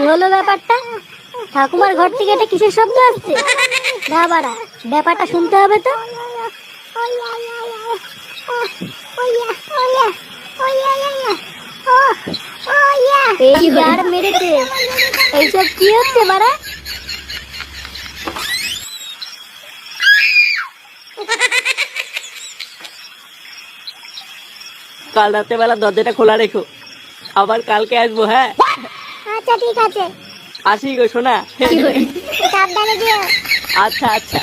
হলো ব্যাপারটা? ঠাকুমার ঘর থেকে এটা কিসের শব্দ আসছে? না বাড়া, ব্যাপারটা শুনতে হবে তো। এই গার মেরেছে, এইসব কি হচ্ছে বাড়া? কাল রাতে বেলা দরজাটা খোলা রেখো, আবার কালকে আসবো। হ্যাঁ আচ্ছা ঠিক আছে, আসি গো সোনা। সাবধানে যেও। আচ্ছা আচ্ছা।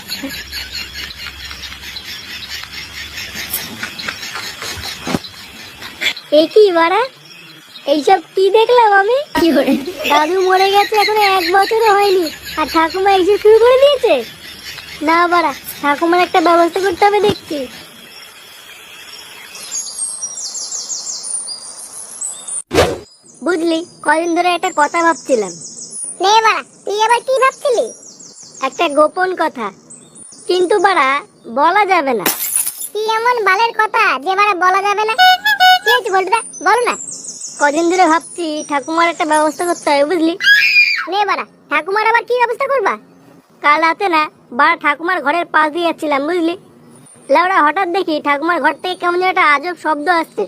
এই কি বাড়া, এইসব কি দেখলাম আমি? দাদু মরে গেছে এখনো 1 বছরও হয়নি, আর ঠাকুমা এইসব শুরু করে দিয়েছে। না বাড়া, ঠাকুমার একটা ব্যবস্থা করতে হবে দেখছি। বুঝলি, কদিন ধরে একটা কথা ভাবছিলাম। নে বাড়া, তুই আবার কি ভাবছিলি? একটা গোপন কথা, কিন্তু বাড়া বলা যাবে না। কি এমন বালের কথা যে বাড়া বলা যাবে না? কি হয়েছে বলটা, বলো না। কদিন ধরে ভাবছি ঠাকুমার একটা ব্যবস্থা করতে হবে, বুঝলি। নে বাড়া, ঠাকুমার আবার কি ব্যবস্থা করবা? কাল রাতে না বাড়া ঠাকুমার ঘরের পাশ দিয়ে যাচ্ছিলাম, বুঝলি। লাউড়া হঠাৎ দেখি ঠাকুমার ঘর থেকে কেমন যেন একটা আজব শব্দ আসছে।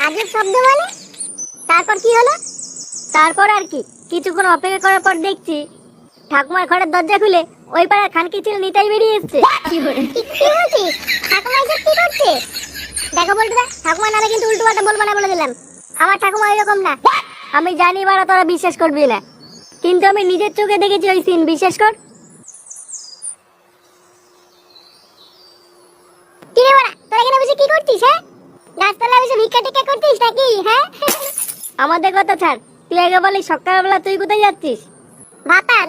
আজব শব্দ মানে? তারপর কি হলো? তারপর আর কি, কিছুক্ষণ অপেক্ষা করার পর দেখছি ঠাকুমার ঘরের দরজা খুলে ওই পাড়ার খানকি ছিল নিতাই বেরিয়ে এসছে। কি বলছিস? ঠাকুমা এসব কি করছে? দেখো বলতে, ঠাকুমার নামে কিন্তু উল্টো পাল্টা বলবো না বলে দিলাম। আমার ঠাকুমা এরকম না। আমি জানি বাড়া তোরা বিশ্বাস করবি না, কিন্তু আমি নিজের চোখে দেখেছি ওই সিন, বিশ্বাস কর। কি রে বাড়া, তোরা এখানে বসে কি করছিস? হ্যাঁ, গাছতলায় বসে ভিক্ষা টিক্ষা করছিস নাকি? হ্যাঁ, আমাদের কথা ছাড়, তুই আগে বলি সকালবেলা তুই কোথায় যাচ্ছিস? ভাতার।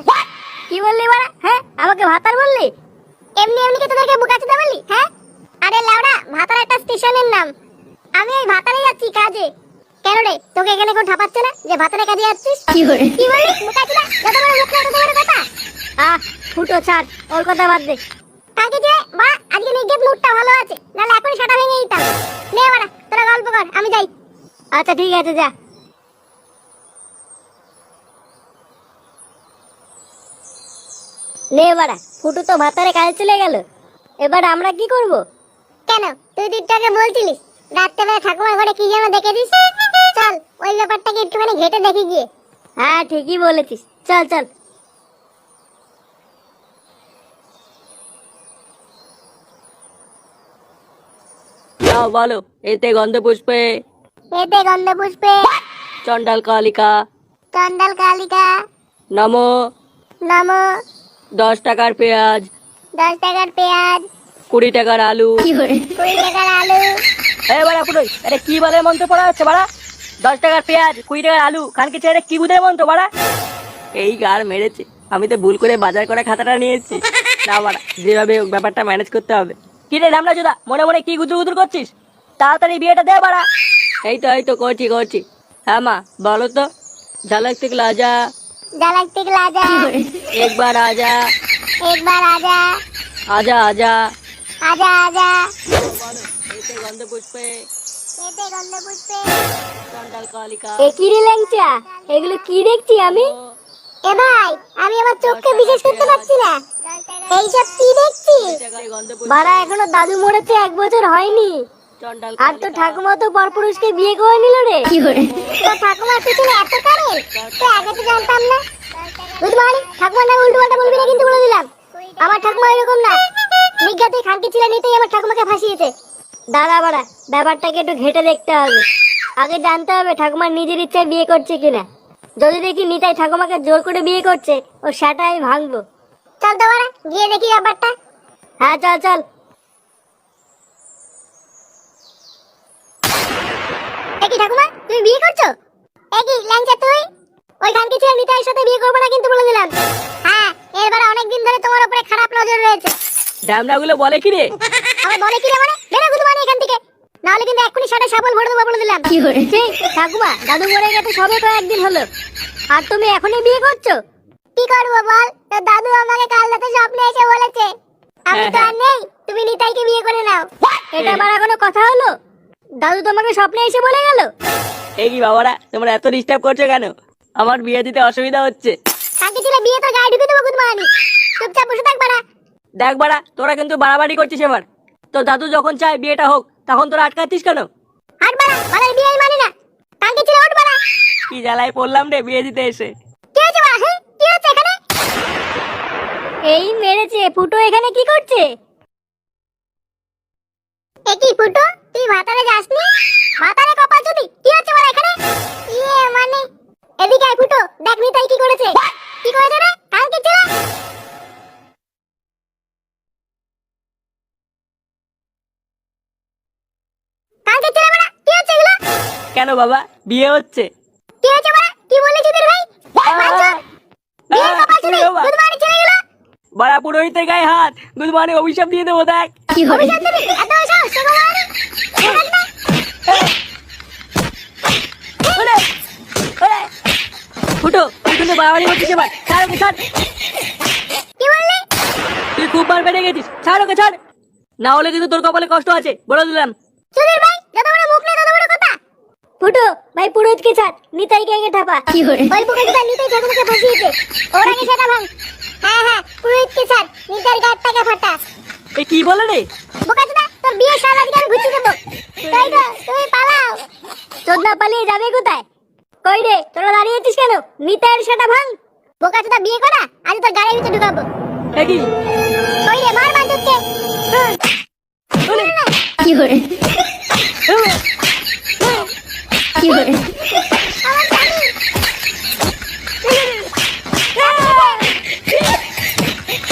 কি বললি বাড়া? হ্যাঁ, আমাকে ভাতার বললি? এমনি এমনি কি তোদেরকে বুকাচোদা বললি? হ্যাঁ, আরে লাউড়া, ভাতার একটা স্টেশনের নাম। আমি এই ভাতারে যাচ্ছি কাজে। কেন রে, তোকে এখানে কেউ ঠাপাচ্ছে না যে ভাতারে কাজে যাচ্ছিস? কি বললি বুকাচোদা? যত বড় মুখ না তত বড় কথা। ফুটো ছাড়, ওর কথা বাদ দে। কাকে যে বাড়া, আজকে নিগেত মুডটা ভালো আছে, নাহলে এখনই সাটা ভেঙে দিতাম। নে বাড়া, তোরা গল্প কর, আমি যাই। আচ্ছা ঠিক আছে, যা। নে বাড়া, ফুটু তো ভাতারে কাজে চলে গেল, এবার আমরা কি করব? কেন, তুই দিকটাকে বলছিলিস রাত্রেবেলা ঠাকুমার ঘরে কি যেন দেখেছিস? চল ওই ব্যাপারটাকে একটুখানি ঘেটে দেখি গিয়ে। হ্যাঁ ঠিকই বলেছিস, চল চল। যাও বলো, এতে গন্ধ পুষ্পে এতে গন্ধ পুষ্পে চন্ডাল কালিকা চন্ডাল কালিকা নমো। নমো। 10 টাকার পেঁয়াজ, 10 টাকার পেঁয়াজ, 20 টাকার আলু। 20 টাকার আলু। বাড়া পুরোই, আরে কি বালের মন্ত্র পড়া হচ্ছে বাড়া? 10 টাকার পেঁয়াজ, 20 টাকার আলু, খানকি ছেড়ে কি বুধের মন্ত্র বাড়া? এই গার মেরেছে, আমি তো ভুল করে বাজার করা খাতাটা নিয়েছি। না বাড়া, যেভাবে হোক ব্যাপারটা ম্যানেজ করতে হবে। কি রে রামলা চোদা, মনে মনে কি গুদুর গুদুর করছিস? তাড়াতাড়ি বিয়েটা দে বাড়া। এই তো করছি করছি। হ্যাঁ মা, বলো তো। ঝালক থেকে আজা, ঝালক থেকে আজা, একবার আজা, একবার আজা, আজা আজা, আজা আজা। বলো, এতে গন্ধ পুষ্পে এতে গন্ধ পুষ্পে চন্ডাল কালিকা। এ কি রে ল্যাংচা, এগুলো কি দেখছি আমি? এ ভাই, আমি আমার চোখকে বিশ্বাস করতে পারছি না। এইসব কি দেখছি? বাড়া, এখনো দাদু মরেছে 1 বছর হয়নি, আর তো ঠাকুমা তো পরপুরুষকে বিয়ে করে নিল রে। তো ঠাকুমার পিছনে এত কারেন্ট, তো আগে তো জানতাম না। বুঝতে পারলি, ঠাকুমার নামে উল্টো পাল্টা বলবি না কিন্তু, বলে দিলাম। আমার ঠাকুমা এরকম না, নিজ্ঞাতে খানকি ছিল নিতেই আমার ঠাকুমাকে ফাঁসিয়েছে। দাঁড়া বাড়া, ব্যাপারটাকে একটু ঘেটে দেখতে হবে। আগে জানতে হবে ঠাকুমার নিজের ইচ্ছায় বিয়ে করছে কিনা। যদি দেখি নিতাই ঠাকুমাকে জোর করে বিয়ে করছে, ও সেটা আমি ভাঙবো। চল তো বাড়া, গিয়ে দেখি ব্যাপারটা। হ্যাঁ চল চল। একই ঠাকুমা, তুমি বিয়ে করছো? একই ল্যাংচা তুই? ওই খানকি ছেলে নিতাইয়ের সাথে বিয়ে করবে না কিন্তু, বলে দিলাম। হ্যাঁ, এরবার অনেকদিন ধরে তোমার উপরে খারাপ নজর রয়েছে। ড্যামনাগুলো বলে কি রে? আবার বলে কি রে মানে? বেরো গুদু মানে এখান থেকে, নাহলে কিন্তু এক্ষুনি সাড়ে সাবল ভরে দেবো, বলে দিলাম। কি হয়েছে ঠাকুমা? দাদু মরে গেছে সবে তো 1 দিন হলো, আর তুমি এখনই বিয়ে করছো? কি করবো বল, তোর দাদু আমাকে কাল রাতে স্বপ্নে এসে বলেছে আমি তো আর নেই, তুমি নিতাইকে বিয়ে করে নাও। এটা বাড়া কোনো কথা হলো? দাদু তোমাকে স্বপ্নে এসে বলে গেল? এই কি বাবারা, তোমরা এত ডিস্টার্ব করছো কেন? আমার বিয়ে দিতে অসুবিধা হচ্ছে। কালকে ছিল বিয়ে, তো গায়ে ঢুকে দেবো গুদমানি। চুপচাপ বসে থাক বাড়া। দেখ বাড়া, তোরা কিন্তু বাড়াবাড়ি করছিস এবার। তো দাদু যখন চায় বিয়েটা হোক, তখন তোরা আটকাচ্ছিস কেন? হাট বাড়া, বাড়ার বিয়ে আমি মানি না। কালকে ছিল ওঠ বাড়া। কি জ্বালায় পড়লাম রে বিয়ে দিতে এসে। কি হয়েছে বাড়া? হ্যাঁ, কি হচ্ছে এখানে? এই মেরেছে। ফুটো এখানে কি করছে? এ কি ফুটো, তুই ভাতারে যাসনি? ভাতারে কপাল চুদি, কি হচ্ছে বাড়া এখানে? মানে এদিকে আয় ফুটো, দেখ নিতাই কি করেছে। কি করেছে রে? কালকে ছিল। কালকে ছিল বাড়া, কি হচ্ছে এগুলো? কেন বাবা, বিয়ে হচ্ছে? কি হয়েছে বাড়া? কি বললি চুদির ভাই? বাঞ্চোদ, বিয়ের কপাল চুদি, গুদমানি ছেলে এগুলো। বাড়া পুরোহিতের গায়ে হাত, গুদমানি অভিশাপ দিয়ে দেবো দেখ। কি হবে? অভিশাপ দিবি? এত বড় সাহস, তোকে মারানি? দেখাস না? ওরে, ওরে। ফুটো, তুই কিন্তু বাড়াবাড়ি করছিস এবার। ছাড় ওকে, ছাড়। কি বললি? তুই খুব বার বেড়ে গেছিস, ছাড় ওকে, ছাড়। না হলে কিন্তু তোর কপালে কষ্ট আছে, বলে দিলাম। চুদির ভাই, যত বড় মুখ নেই তত বড় কথা। ফুটো ভাই, পুরোহিতকে ছাড়, নিতাইকে আগে ঠাপা। কি হরে? ওই পুরোহিতটা নিতাই ঠাকুরকে বসিয়েছে, ওর আগে সেটা ভাঙ। হ্যাঁ হ্যাঁ, পুরোহিতকে ছাড়, নিতাইয়ের গাঁটটাকে ফাটা। এ কি বলে রে? বোকাচোদা, তোর বিয়ে সাল আজকে আমি ঘুরতে দেবো। তাই তো, তুমি পালাও। চোদনা পালিয়ে যাবে কোথায়? কই রে, তোরা দাঁড়িয়ে আছিস কেন? নিতাইয়ের সেটা ভাঙ। বোকাচোদা, বিয়ে করা আজ তোর গাড়ির ভিতরে ঢুকাবো। এ কি? কই রে, মার বাঞ্চোদকে। ওরে। কি হরে?